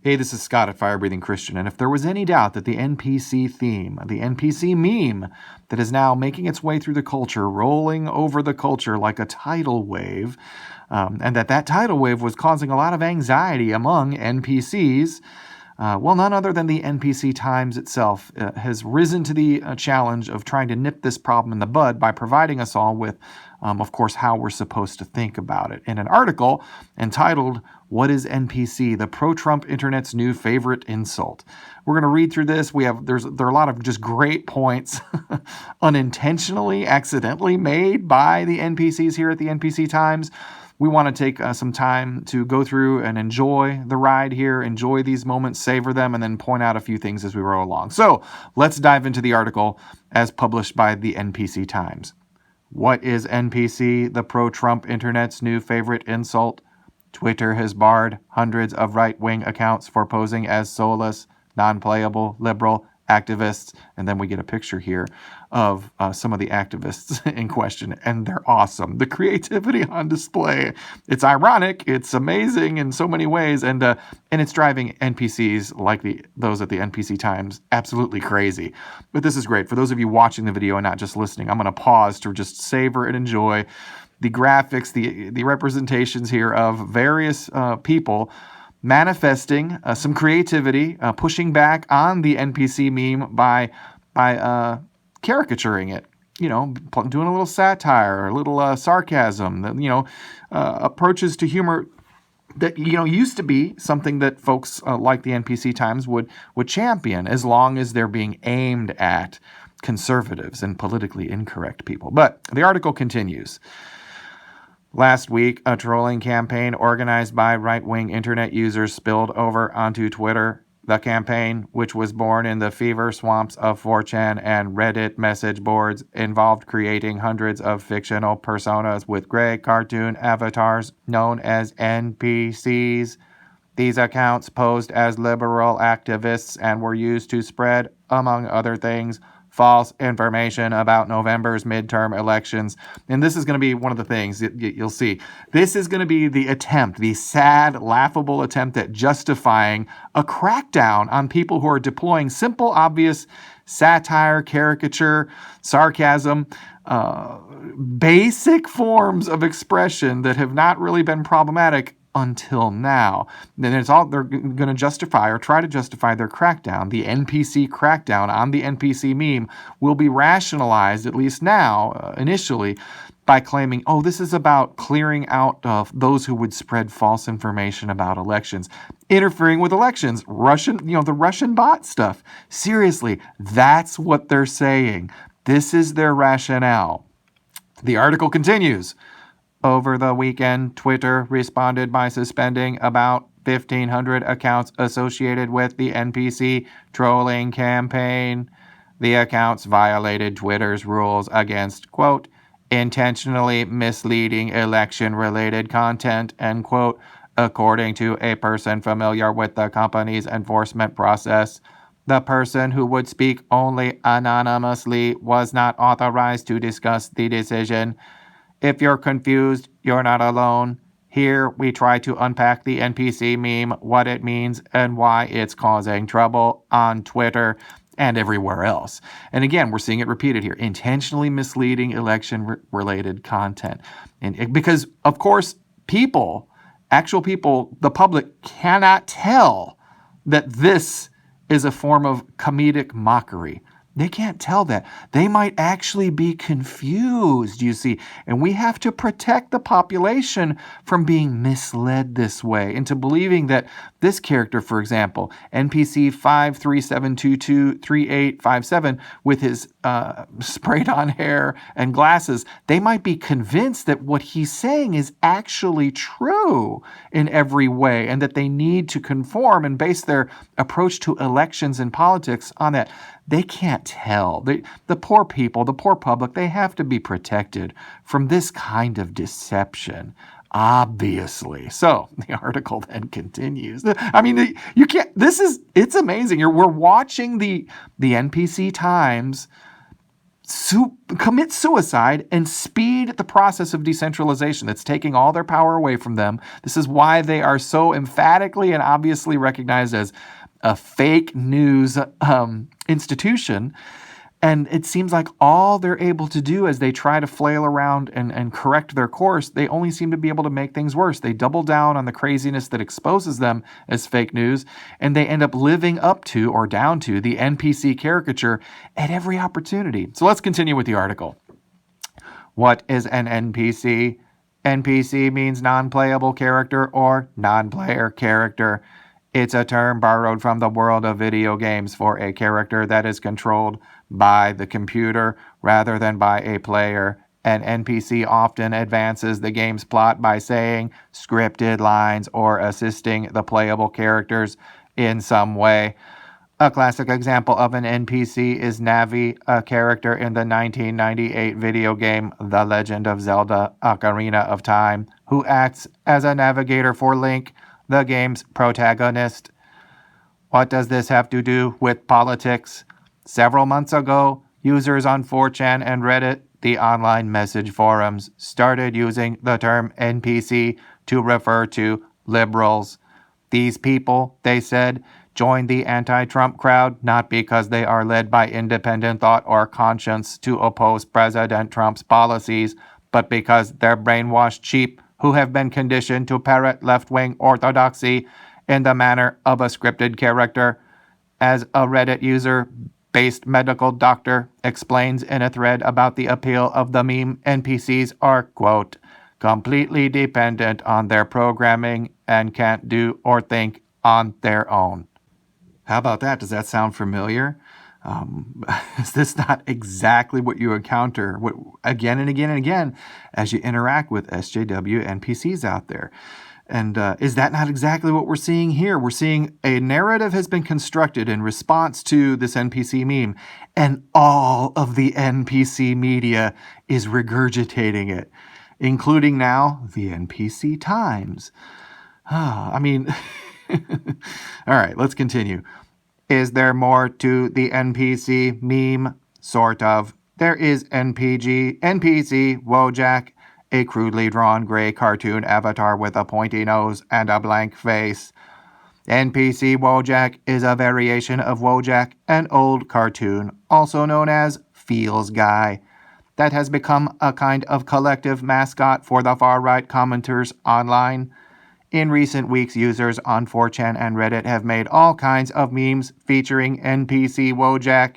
Hey, this is Scott at Fire Breathing Christian, and if there was any doubt that the NPC theme, the NPC meme that is now making its way through the culture, rolling over the culture like a tidal wave, and that tidal wave was causing a lot of anxiety among NPCs, well, none other than the NPC Times itself has risen to the challenge of trying to nip this problem in the bud by providing us all with, of course, how we're supposed to think about it. In an article entitled, "What is NPC? The Pro-Trump Internet's New Favorite Insult." We're going to read through this. There are a lot of just great points unintentionally, accidentally made by the NPCs here at the NPC Times. We want to take some time to go through and enjoy the ride here, enjoy these moments, savor them, and then point out a few things as we roll along. So let's dive into the article as published by the NPC Times. What is NPC, the pro-Trump internet's new favorite insult? Twitter has barred hundreds of right-wing accounts for posing as soulless, non-playable, liberal activists. And then we get a picture here of some of the activists in question, and they're awesome. The creativity on display. It's ironic, it's amazing in so many ways, and it's driving NPCs like those at the NPC Times absolutely crazy. But this is great. For those of you watching the video and not just listening, I'm going to pause to just savor and enjoy the graphics, the representations here of various people manifesting some creativity, pushing back on the NPC meme by caricaturing it, doing a little satire, a little sarcasm, approaches to humor that, used to be something that folks like the NPC Times would champion as long as they're being aimed at conservatives and politically incorrect people. But the article continues. Last week, a trolling campaign organized by right-wing internet users spilled over onto Twitter. The campaign, which was born in the fever swamps of 4chan and Reddit message boards, involved creating hundreds of fictional personas with gray cartoon avatars known as NPCs. These accounts posed as liberal activists and were used to spread, among other things, false information about November's midterm elections. And this is going to be one of the things you'll see. This is going to be the attempt, the sad, laughable attempt at justifying a crackdown on people who are deploying simple, obvious satire, caricature, sarcasm, basic forms of expression that have not really been problematic until now. Then they're going to justify or try to justify their crackdown. The NPC crackdown on the NPC meme will be rationalized, at least now, initially, by claiming, this is about clearing out those who would spread false information about elections, interfering with elections, the Russian bot stuff. Seriously, that's what they're saying. This is their rationale. The article continues. Over the weekend, Twitter responded by suspending about 1,500 accounts associated with the NPC trolling campaign. The accounts violated Twitter's rules against, quote, intentionally misleading election-related content, end quote, according to a person familiar with the company's enforcement process. The person, who would speak only anonymously, was not authorized to discuss the decision. If you're confused, you're not alone. Here, we try to unpack the NPC meme, what it means, and why it's causing trouble on Twitter and everywhere else. And again, we're seeing it repeated here. Intentionally misleading election-related content. And because, of course, actual people, the public, cannot tell that this is a form of comedic mockery. They can't tell that. They might actually be confused, you see. And we have to protect the population from being misled this way into believing that this character, for example, NPC 537223857, with his sprayed on hair and glasses, they might be convinced that what he's saying is actually true in every way and that they need to conform and base their approach to elections and politics on that. They can't tell. The poor people, the poor public, they have to be protected from this kind of deception, obviously. So the article then continues. I mean, you can't, it's amazing. We're watching the NPC Times commit suicide and speed the process of decentralization that's taking all their power away from them. This is why they are so emphatically and obviously recognized as a fake news institution. And it seems like all they're able to do as they try to flail around and correct their course, they only seem to be able to make things worse. They double down on the craziness that exposes them as fake news, and they end up living up to or down to the NPC caricature at every opportunity. So let's continue with the article. What is an NPC? NPC means non-playable character or non-player character. It's a term borrowed from the world of video games for a character that is controlled by the computer rather than by a player. An NPC often advances the game's plot by saying scripted lines or assisting the playable characters in some way. A classic example of an NPC is Navi, a character in the 1998 video game The Legend of Zelda: Ocarina of Time, who acts as a navigator for Link, the game's protagonist. What does this have to do with politics? Several months ago, users on 4chan and Reddit, the online message forums, started using the term NPC to refer to liberals. These people, they said, joined the anti-Trump crowd not because they are led by independent thought or conscience to oppose President Trump's policies, but because they're brainwashed sheep who have been conditioned to parrot left-wing orthodoxy in the manner of a scripted character. As a Reddit user-based medical doctor explains in a thread about the appeal of the meme, NPCs are, quote, completely dependent on their programming and can't do or think on their own. How about that? Does that sound familiar? Is this not exactly what you encounter again and again and again as you interact with SJW NPCs out there? And is that not exactly what we're seeing here? We're seeing a narrative has been constructed in response to this NPC meme, and all of the NPC media is regurgitating it, including now the NPC Times. I mean, all right, let's continue. Is there more to the NPC meme? Sort of. There is NPC Wojak, a crudely drawn gray cartoon avatar with a pointy nose and a blank face. NPC Wojak is a variation of Wojak, an old cartoon, also known as Feels Guy, that has become a kind of collective mascot for the far-right commenters online. In recent weeks, users on 4chan and Reddit have made all kinds of memes featuring NPC Wojak.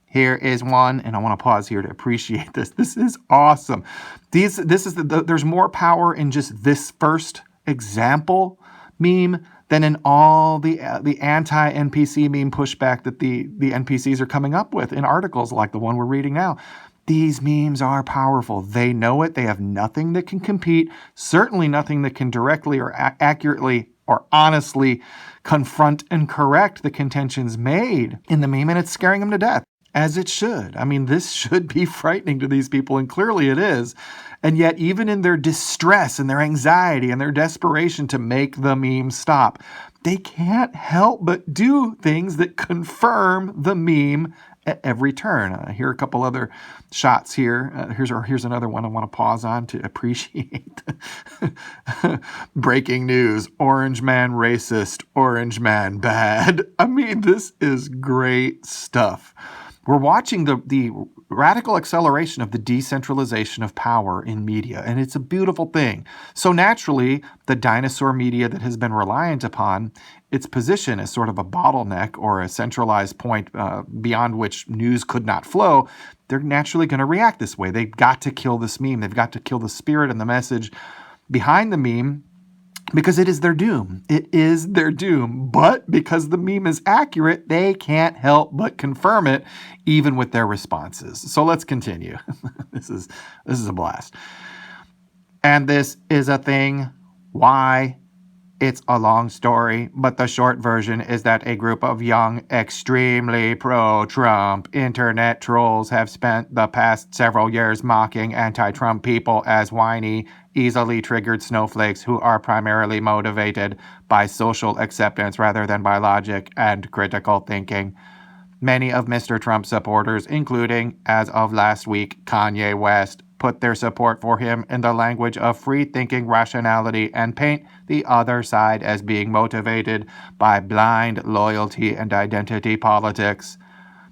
Here is one, and I want to pause here to appreciate this. This is awesome. There's more power in just this first example meme than in all the anti-NPC meme pushback that the NPCs are coming up with in articles like the one we're reading now. These memes are powerful. They know it. They have nothing that can compete, certainly nothing that can directly or accurately or honestly confront and correct the contentions made in the meme, and it's scaring them to death, as it should. I mean, this should be frightening to these people, and clearly it is. And yet, even in their distress and their anxiety and their desperation to make the meme stop, they can't help but do things that confirm the meme at every turn. Here are a couple other shots here. Here's another one I want to pause on to appreciate. Breaking news: Orange man racist, Orange man bad. I mean, this is great stuff. We're watching the radical acceleration of the decentralization of power in media, and it's a beautiful thing. So naturally, the dinosaur media that has been reliant upon its position as sort of a bottleneck or a centralized point beyond which news could not flow, they're naturally going to react this way. They've got to kill this meme. They've got to kill the spirit and the message behind the meme, because it is their doom. It is their doom. But because the meme is accurate, they can't help but confirm it, even with their responses. So let's continue. This is a blast. And this is a thing. Why? It's a long story, but the short version is that a group of young, extremely pro-Trump internet trolls have spent the past several years mocking anti-Trump people as whiny, easily triggered snowflakes who are primarily motivated by social acceptance rather than by logic and critical thinking. Many of Mr. Trump's supporters, including, as of last week, Kanye West, put their support for him in the language of free-thinking rationality and paint the other side as being motivated by blind loyalty and identity politics.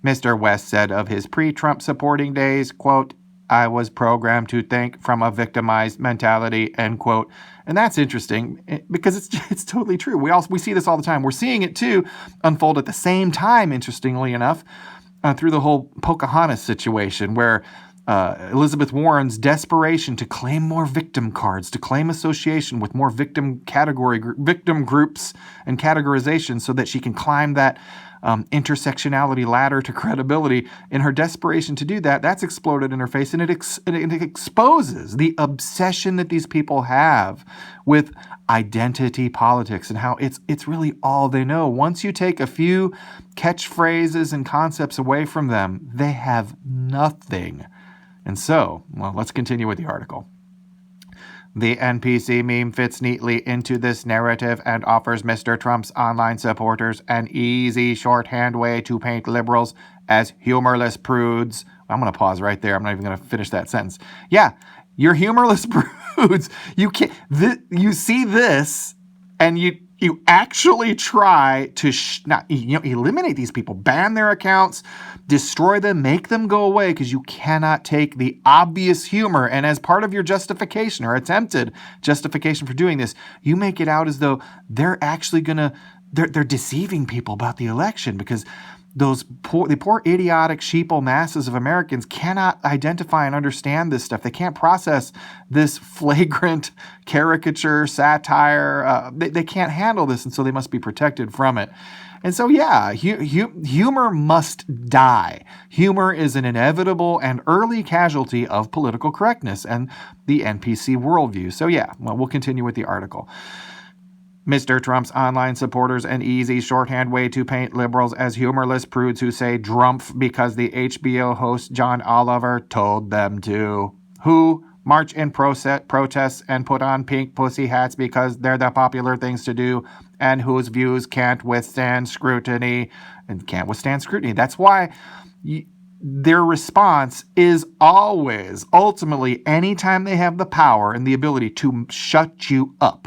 Mr. West said of his pre-Trump supporting days, quote, "I was programmed to think from a victimized mentality," end quote. And that's interesting because it's totally true. We see this all the time. We're seeing it too unfold at the same time, interestingly enough, through the whole Pocahontas situation where Elizabeth Warren's desperation to claim more victim cards, to claim association with more victim groups and categorization so that she can climb that intersectionality ladder to credibility. In her desperation to do that, that's exploded in her face, and it exposes the obsession that these people have with identity politics and how it's really all they know. Once you take a few catchphrases and concepts away from them, they have nothing. And so, well, let's continue with the article. The NPC meme fits neatly into this narrative and offers Mr. Trump's online supporters an easy shorthand way to paint liberals as humorless prudes. I'm going to pause right there. I'm not even going to finish that sentence. Yeah, you're humorless prudes. You can't. You see this, and you actually try to eliminate these people, ban their accounts, destroy them, make them go away, because you cannot take the obvious humor, and as part of your justification or attempted justification for doing this, you make it out as though they're actually they're deceiving people about the election, because the poor idiotic sheeple masses of Americans cannot identify and understand this stuff. They can't process this flagrant caricature, satire. They can't handle this, and so they must be protected from it. And so, yeah, humor must die. Humor is an inevitable and early casualty of political correctness and the NPC worldview. So, yeah, well, we'll continue with the article. Mr. Trump's online supporters an easy shorthand way to paint liberals as humorless prudes who say drumpf because the HBO host John Oliver told them to. Who march in protests and put on pink pussy hats because they're the popular things to do, and whose views can't withstand scrutiny. That's why their response is always, ultimately, anytime they have the power and the ability to shut you up,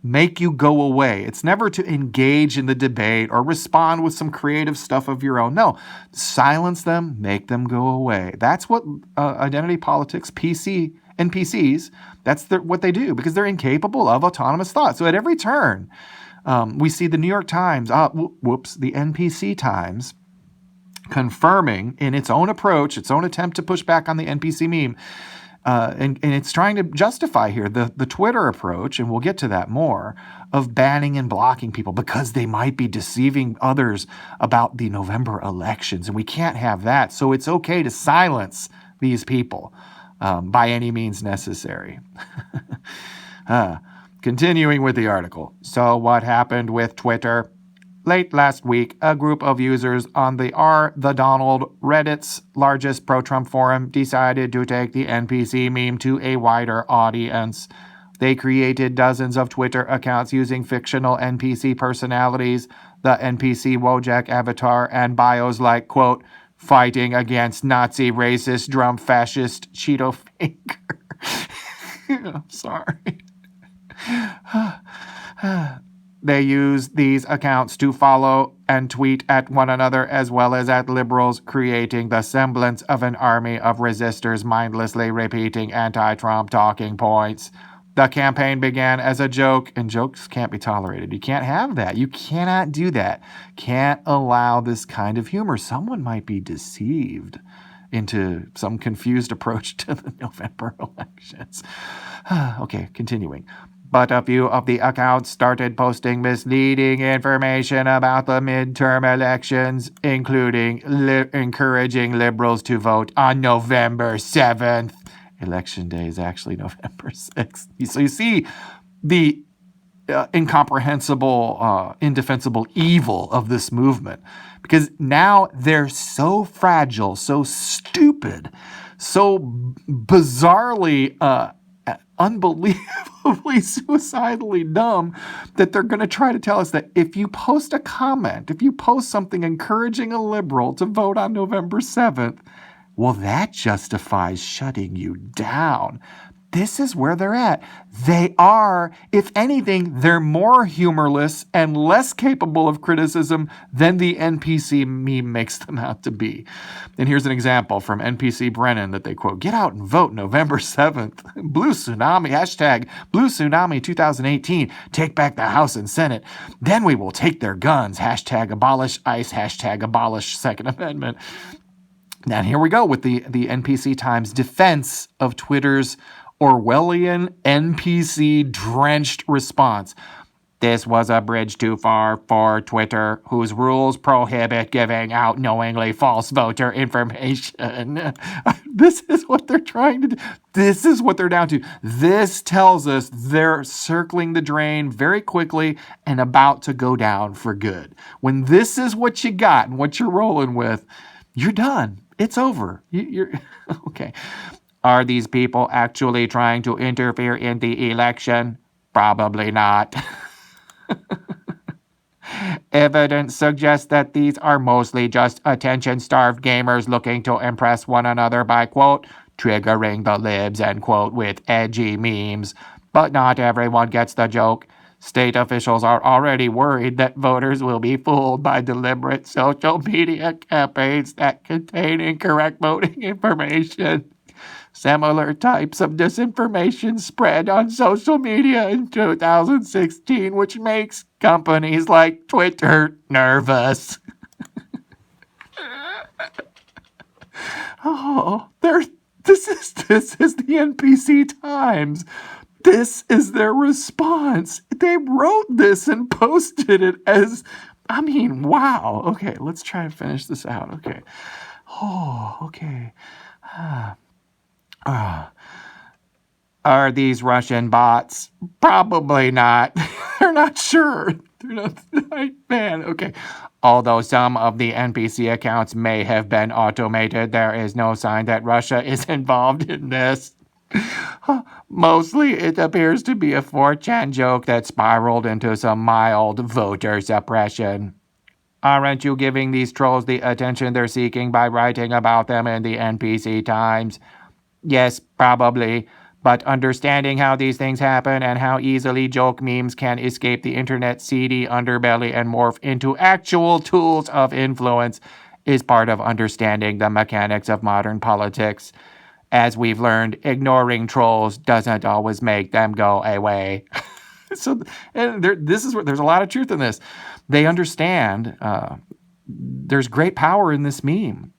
make you go away. It's never to engage in the debate or respond with some creative stuff of your own. No, silence them, make them go away. That's what identity politics, NPCs, that's what they do, because they're incapable of autonomous thought. So at every turn, we see the New York Times, the NPC Times, confirming in its own approach, its own attempt to push back on the NPC meme, and it's trying to justify here the Twitter approach, and we'll get to that more, of banning and blocking people because they might be deceiving others about the November elections, and we can't have that. So it's okay to silence these people by any means necessary. Continuing with the article. So what happened with Twitter? Late last week, a group of users on the r/the/Donald, Reddit's largest pro-Trump forum, decided to take the NPC meme to a wider audience. They created dozens of Twitter accounts using fictional NPC personalities, the NPC Wojak avatar, and bios like, quote, "fighting against Nazi racist drum fascist Cheeto finger." I'm sorry. They use these accounts to follow and tweet at one another as well as at liberals, creating the semblance of an army of resistors mindlessly repeating anti-Trump talking points. The campaign began as a joke, and jokes can't be tolerated. You can't have that. You cannot do that. Can't allow this kind of humor. Someone might be deceived into some confused approach to the November elections. Okay, continuing. But a few of the accounts started posting misleading information about the midterm elections, including encouraging liberals to vote on November 7th. Election day is actually November 6th. So you see the incomprehensible, indefensible evil of this movement, because now they're so fragile, so stupid, so bizarrely unbelievably suicidally dumb that they're going to try to tell us that if you post a comment, if you post something encouraging a liberal to vote on November 7th, well, that justifies shutting you down. This is where they're at. They are, if anything, they're more humorless and less capable of criticism than the NPC meme makes them out to be. And here's an example from NPC Brennan that they quote, "Get out and vote November 7th. Blue Tsunami, hashtag Blue Tsunami 2018. Take back the House and Senate. Then we will take their guns. Hashtag abolish ICE. Hashtag abolish Second Amendment." Now here we go with the NPC Times defense of Twitter's Orwellian NPC-drenched response. "This was a bridge too far for Twitter, whose rules prohibit giving out knowingly false voter information." This is what they're trying to do. This is what they're down to. This tells us they're circling the drain very quickly and about to go down for good. When this is what you got and what you're rolling with, you're done. It's over. You're okay. "Are these people actually trying to interfere in the election? Probably not." "Evidence suggests that these are mostly just attention-starved gamers looking to impress one another by, quote, triggering the libs, end quote, with edgy memes. But not everyone gets the joke. State officials are already worried that voters will be fooled by deliberate social media campaigns that contain incorrect voting information. Similar types of disinformation spread on social media in 2016, which makes companies like Twitter nervous." Oh, this is the NPC Times. This is their response. They wrote this and posted it as, I mean, wow. Okay, let's try and finish this out. Okay. Oh, okay. "Are these Russian bots? Probably not." They're not sure. They're not, man, okay. "Although some of the NPC accounts may have been automated, there is no sign that Russia is involved in this. Mostly it appears to be a 4chan joke that spiraled into some mild voter suppression. Aren't you giving these trolls the attention they're seeking by writing about them in the NPC Times? Yes, probably, but understanding how these things happen and how easily joke memes can escape the internet's seedy underbelly and morph into actual tools of influence is part of understanding the mechanics of modern politics. As we've learned, ignoring trolls doesn't always make them go away." So, and this is where there's a lot of truth in this. They understand there's great power in this meme,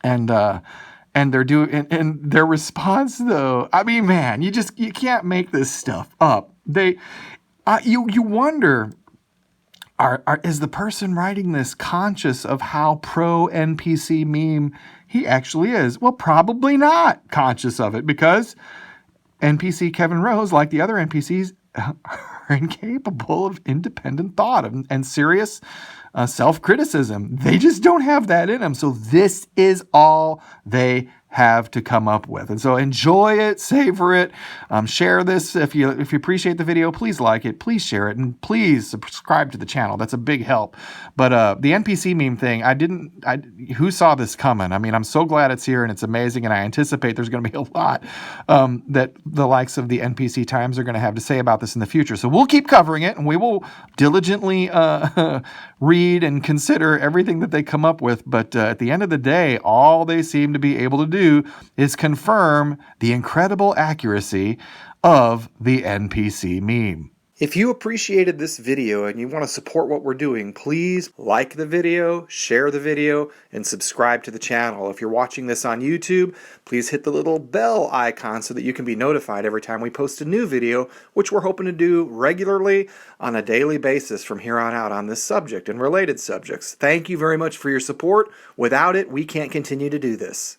and they're doing, and their response though, I mean, man, you can't make this stuff up. You wonder, is the person writing this conscious of how pro NPC meme he actually is? Well, probably not conscious of it, because NPC Kevin Rose, like the other NPCs, are incapable of independent thought and serious self-criticism. They just don't have that in them. So this is all they have to come up with. And so enjoy it, savor it, share this. If you appreciate the video, please like it, please share it, and please subscribe to the channel. That's a big help. But the NPC meme thing, who saw this coming? I mean, I'm so glad it's here and it's amazing, and I anticipate there's going to be a lot that the likes of the NPC Times are going to have to say about this in the future. So we'll keep covering it, and we will diligently read and consider everything that they come up with. But at the end of the day, all they seem to be able to do is confirm the incredible accuracy of the NPC meme. If you appreciated this video and you want to support what we're doing, please like the video, share the video, and subscribe to the channel. If you're watching this on YouTube, please hit the little bell icon so that you can be notified every time we post a new video, which we're hoping to do regularly on a daily basis from here on out on this subject and related subjects. Thank you very much for your support. Without it, we can't continue to do this.